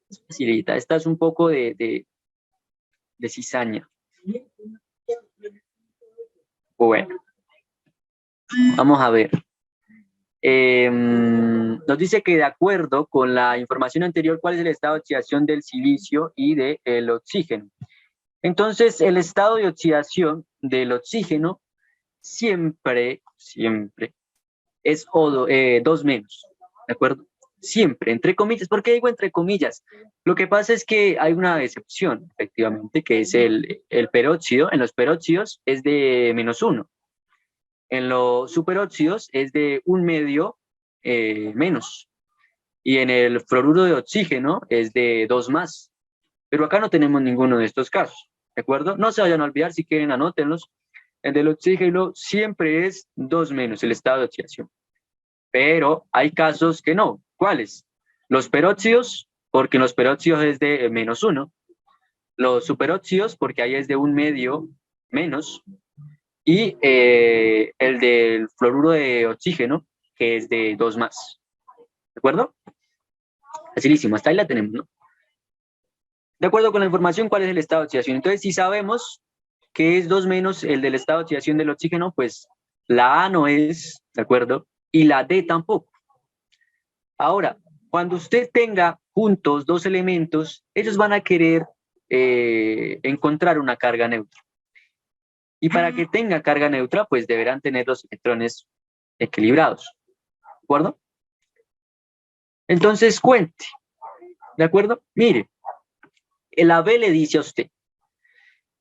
Es facilita. Esta es un poco de cizaña. Bueno. Vamos a ver. Nos dice que de acuerdo con la información anterior, ¿cuál es el estado de oxidación del silicio y del oxígeno? Entonces, el estado de oxidación del oxígeno siempre es 2 menos, ¿de acuerdo? Siempre, entre comillas. ¿Por qué digo entre comillas? Lo que pasa es que hay una excepción, efectivamente, que es el peróxido. En los peróxidos es de -1. En los superóxidos es de 1 medio menos. Y en el fluoruro de oxígeno es de 2 más. Pero acá no tenemos ninguno de estos casos, ¿de acuerdo? No se vayan a olvidar, si quieren anótenlos. El del oxígeno siempre es 2 menos el estado de oxidación. Pero hay casos que no. ¿Cuáles? Los peróxidos, porque en los peróxidos es de -1. Los superóxidos, porque ahí es de 1 medio menos. Y el del fluoruro de oxígeno, que es de 2 más. ¿De acuerdo? Facilísimo, hasta ahí la tenemos, ¿no? De acuerdo con la información, ¿cuál es el estado de oxidación? Entonces, si sabemos que es 2 menos el del estado de oxidación del oxígeno, pues la A no es, ¿de acuerdo? Y la D tampoco. Ahora, cuando usted tenga juntos 2 elementos, ellos van a querer encontrar una carga neutra. Y para que tenga carga neutra, pues deberán tener los electrones equilibrados, ¿de acuerdo? Entonces cuente, ¿de acuerdo? Mire, el AB le dice a usted,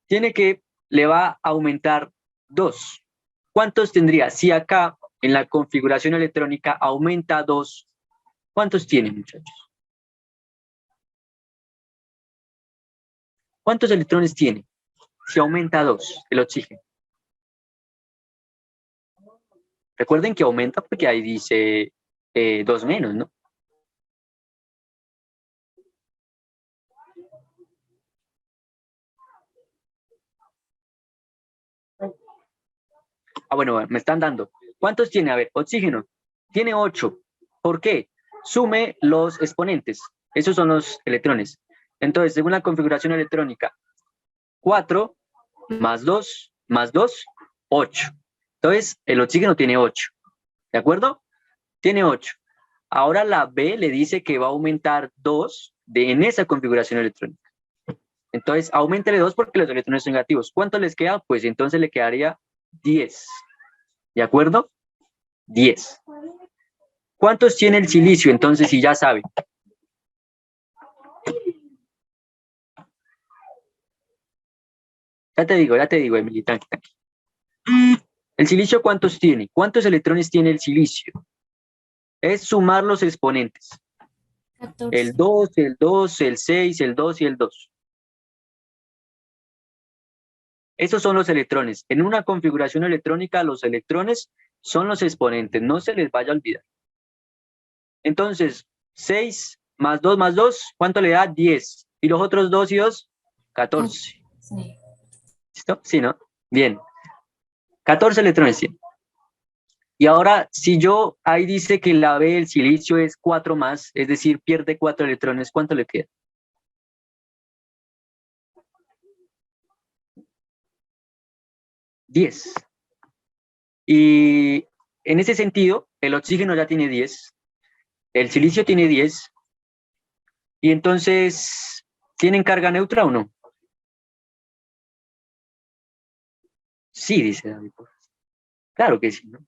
le va a aumentar 2. ¿Cuántos tendría? Si acá en la configuración electrónica aumenta 2, ¿cuántos tiene, muchachos? ¿Cuántos electrones tiene? Si aumenta 2 el oxígeno. Recuerden que aumenta porque ahí dice 2 menos, ¿no? Ah, bueno, me están dando. ¿Cuántos tiene? A ver, oxígeno. Tiene 8. ¿Por qué? Sume los exponentes. Esos son los electrones. Entonces, según la configuración electrónica, 4 más 2 más 2, 8. Entonces, el oxígeno tiene 8. ¿De acuerdo? Tiene 8. Ahora la B le dice que va a aumentar 2 en esa configuración electrónica. Entonces, aumentele 2 porque los electrones son negativos. ¿Cuánto les queda? Pues entonces le quedaría 10. ¿De acuerdo? 10. ¿Cuántos tiene el silicio? Entonces, si ya sabe. Ya te digo, Emily, tranqui. ¿El silicio cuántos tiene? ¿Cuántos electrones tiene el silicio? Es sumar los exponentes. 14. El 2, el 2, el 6, el 2 y el 2. Esos son los electrones. En una configuración electrónica, los electrones son los exponentes. No se les vaya a olvidar. Entonces, 6 más 2, ¿cuánto le da? 10. ¿Y los otros 2 y 2? 14. Sí. ¿Listo? Sí, ¿no? Bien. 14 electrones tiene. Y ahora, si yo, ahí dice que la B del silicio es 4 más, es decir, pierde 4 electrones, ¿cuánto le queda? 10. Y en ese sentido, el oxígeno ya tiene 10, el silicio tiene 10, y entonces, ¿tienen carga neutra o no? Sí, dice David. Claro que sí, ¿no?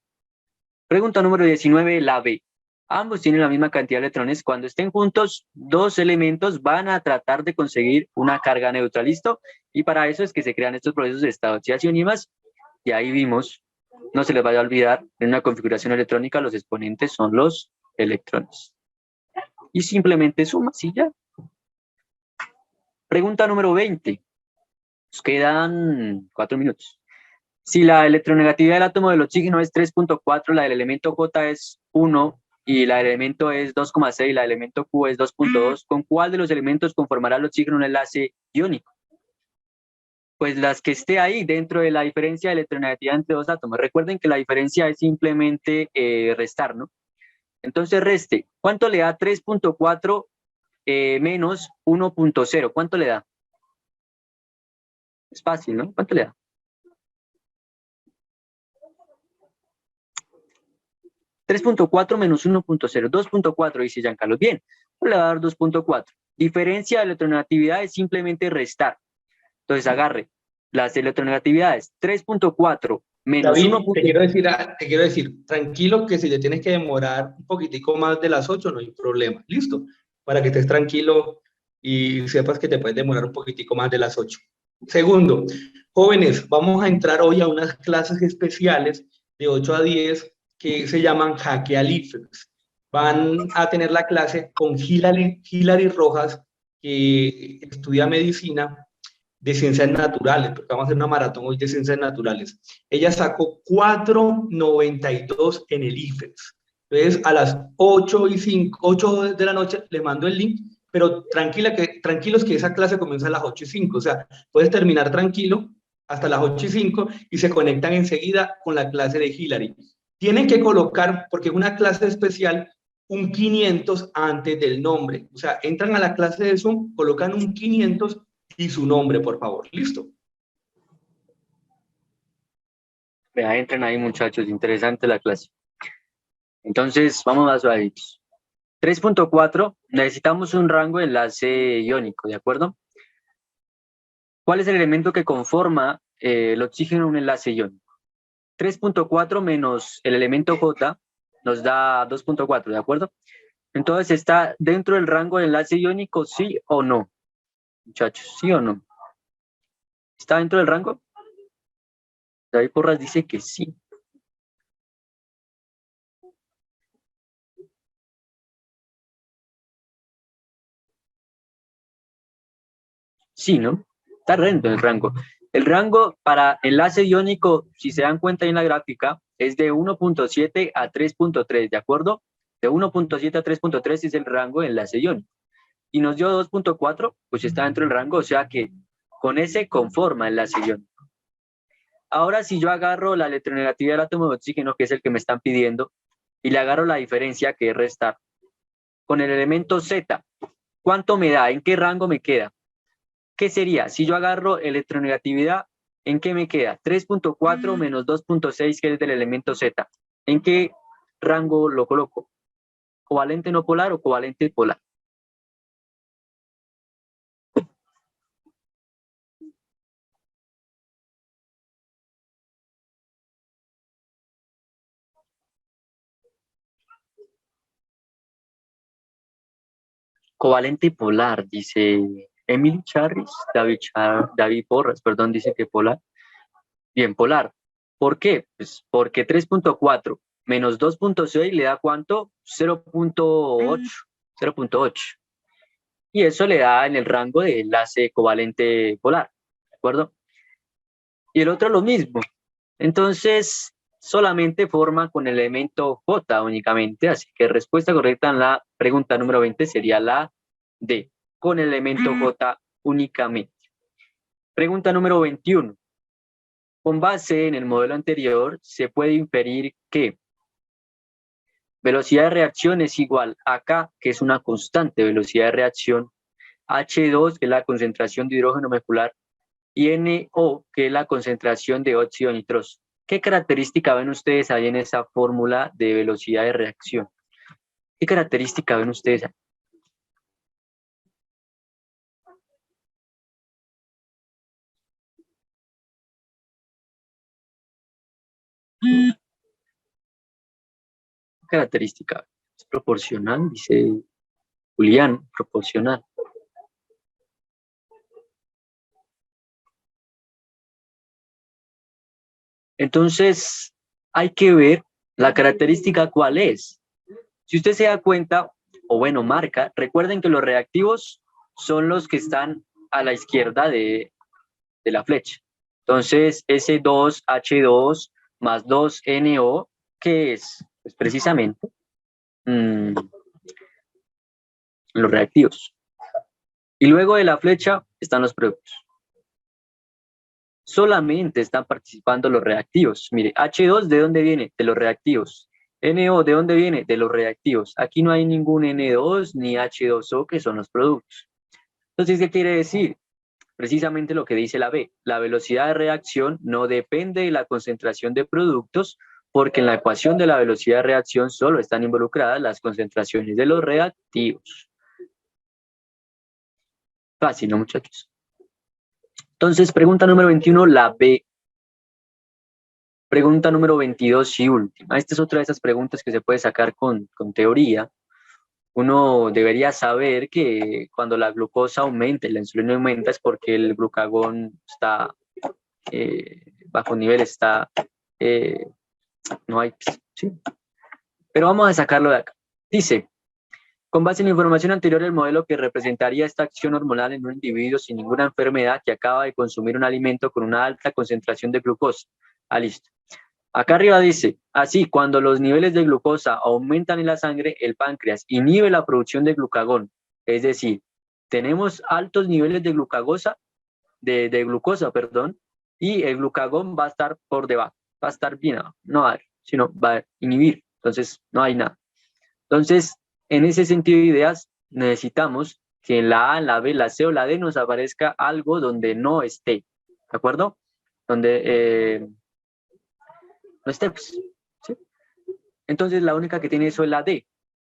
Pregunta número 19, la B. Ambos tienen la misma cantidad de electrones. Cuando estén juntos, dos elementos van a tratar de conseguir una carga neutra, ¿listo? Y para eso es que se crean estos procesos de estado de oxidación y más. Y ahí vimos, no se les vaya a olvidar, en una configuración electrónica los exponentes son los electrones. Y simplemente sumas y ya. Pregunta número 20. Nos quedan 4 minutos. Si la electronegatividad del átomo del oxígeno es 3.4, la del elemento J es 1 y la del elemento es 2,6, la del elemento Q es 2.2, ¿con cuál de los elementos conformará el oxígeno un enlace iónico? Pues las que esté ahí dentro de la diferencia de electronegatividad entre dos átomos. Recuerden que la diferencia es simplemente restar, ¿no? Entonces reste. ¿Cuánto le da 3.4 menos 1.0? ¿Cuánto le da? Es fácil, ¿no? ¿Cuánto le da? 3.4 menos 1.0, 2.4, dice Giancarlo. Bien, le va a dar 2.4. Diferencia de electronegatividad es simplemente restar. Entonces agarre las electronegatividades. 3.4 menos David, 1.0. te quiero decir, tranquilo que si te tienes que demorar un poquitico más de las 8, no hay problema. ¿Listo? Para que estés tranquilo y sepas que te puedes demorar un poquitico más de las 8. Segundo, jóvenes, vamos a entrar hoy a unas clases especiales de 8 a 10 que se llaman Jaque al IFEX. Van a tener la clase con Hilary Rojas, que estudia medicina de ciencias naturales, porque vamos a hacer una maratón hoy de ciencias naturales. Ella sacó 4.92 en el IFEX. Entonces, a las 8 de la noche les mando el link, pero tranquilos que esa clase comienza a las 8:05. O sea, puedes terminar tranquilo hasta las 8:05 y se conectan enseguida con la clase de Hilary. Tienen que colocar, porque es una clase especial, un 500 antes del nombre. O sea, entran a la clase de Zoom, colocan un 500 y su nombre, por favor. ¿Listo? Vea, entren ahí, muchachos. Interesante la clase. Entonces, vamos a suavitos. 3.4, necesitamos un rango de enlace iónico, ¿de acuerdo? ¿Cuál es el elemento que conforma el oxígeno en un enlace iónico? 3.4 menos el elemento J nos da 2.4, ¿de acuerdo? Entonces, ¿está dentro del rango de enlace iónico, sí o no? Muchachos, ¿sí o no? ¿Está dentro del rango? David Porras dice que sí. Sí, ¿no? Está dentro del rango. El rango para enlace iónico, si se dan cuenta en la gráfica, es de 1.7 a 3.3, ¿de acuerdo? De 1.7 a 3.3 es el rango de enlace iónico. Y nos dio 2.4, pues está dentro del rango, o sea que con ese conforma el enlace iónico. Ahora, si yo agarro la electronegatividad del átomo de oxígeno, que es el que me están pidiendo, y le agarro la diferencia, que es restar, con el elemento Z, ¿cuánto me da? ¿En qué rango me queda? ¿Qué sería? Si yo agarro electronegatividad, ¿en qué me queda? 3.4 menos 2.6, que es del elemento Z. ¿En qué rango lo coloco? ¿Covalente no polar o covalente polar? Covalente polar, dice Emily Charris, David Porras, perdón, dice que polar. Bien, polar. ¿Por qué? Pues porque 3.4 menos 2.6 le da ¿cuánto? 0.8. 0.8. Y eso le da en el rango de enlace covalente polar. ¿De acuerdo? Y el otro lo mismo. Entonces, solamente forma con el elemento J únicamente. Así que respuesta correcta en la pregunta número 20 sería la D, con el elemento J únicamente. Pregunta número 21. Con base en el modelo anterior, se puede inferir que velocidad de reacción es igual a K, que es una constante velocidad de reacción, H2, que es la concentración de hidrógeno molecular, y NO, que es la concentración de óxido nitroso. ¿Qué característica ven ustedes ahí en esa fórmula de velocidad de reacción? ¿Qué característica ven ustedes ahí? ¿Qué característica? Es proporcional, dice Julián, proporcional. Entonces, hay que ver la característica cuál es. Si usted se da cuenta, o bueno, marca, recuerden que los reactivos son los que están a la izquierda de la flecha. Entonces, ese 2H2 más 2NO, ¿qué es? Pues precisamente los reactivos. Y luego de la flecha están los productos. Solamente están participando los reactivos. Mire, H2, ¿de dónde viene? De los reactivos. NO, ¿de dónde viene? De los reactivos. Aquí no hay ningún N2 ni H2O, que son los productos. Entonces, ¿qué quiere decir? Precisamente lo que dice la B. La velocidad de reacción no depende de la concentración de productos, porque en la ecuación de la velocidad de reacción solo están involucradas las concentraciones de los reactivos. Fácil, ¿no, muchachos? Entonces, pregunta número 21, la B. Pregunta número 22 y última. Esta es otra de esas preguntas que se puede sacar con teoría. Uno debería saber que cuando la glucosa aumenta y la insulina aumenta es porque el glucagón está bajo nivel, está, no hay, sí. Pero vamos a sacarlo de acá. Dice, con base en la información anterior, el modelo que representaría esta acción hormonal en un individuo sin ninguna enfermedad que acaba de consumir un alimento con una alta concentración de glucosa. Ah, listo. Acá arriba dice, así, cuando los niveles de glucosa aumentan en la sangre, el páncreas inhibe la producción de glucagón. Es decir, tenemos altos niveles de glucosa, y el glucagón va a estar por debajo, va a estar bien abajo, no va a haber, sino va a inhibir. Entonces, no hay nada. Entonces, en ese sentido de ideas, necesitamos que en la A, la B, la C o la D nos aparezca algo donde no esté, ¿de acuerdo? Donde no esté, pues, ¿sí? Entonces, la única que tiene eso es la D.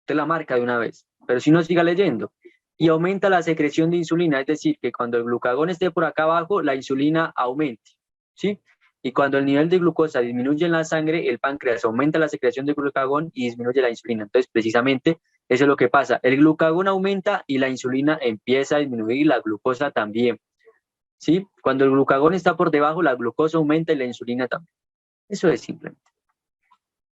Usted la marca de una vez, pero si no, siga leyendo. Y aumenta la secreción de insulina, es decir, que cuando el glucagón esté por acá abajo, la insulina aumente, ¿sí? Y cuando el nivel de glucosa disminuye en la sangre, el páncreas aumenta la secreción de glucagón y disminuye la insulina. Entonces, precisamente, eso es lo que pasa. El glucagón aumenta y la insulina empieza a disminuir y la glucosa también. ¿Sí? Cuando el glucagón está por debajo, la glucosa aumenta y la insulina también. Eso es simplemente.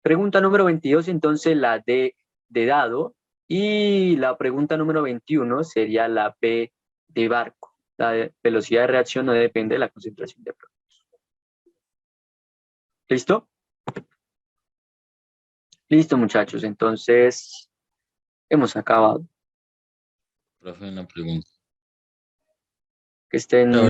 Pregunta número 22, entonces la D de dado. Y la pregunta número 21 sería la B de barco. La velocidad de reacción no depende de la concentración de productos. ¿Listo? Listo, muchachos. Entonces, hemos acabado. Profe, una pregunta. Que estén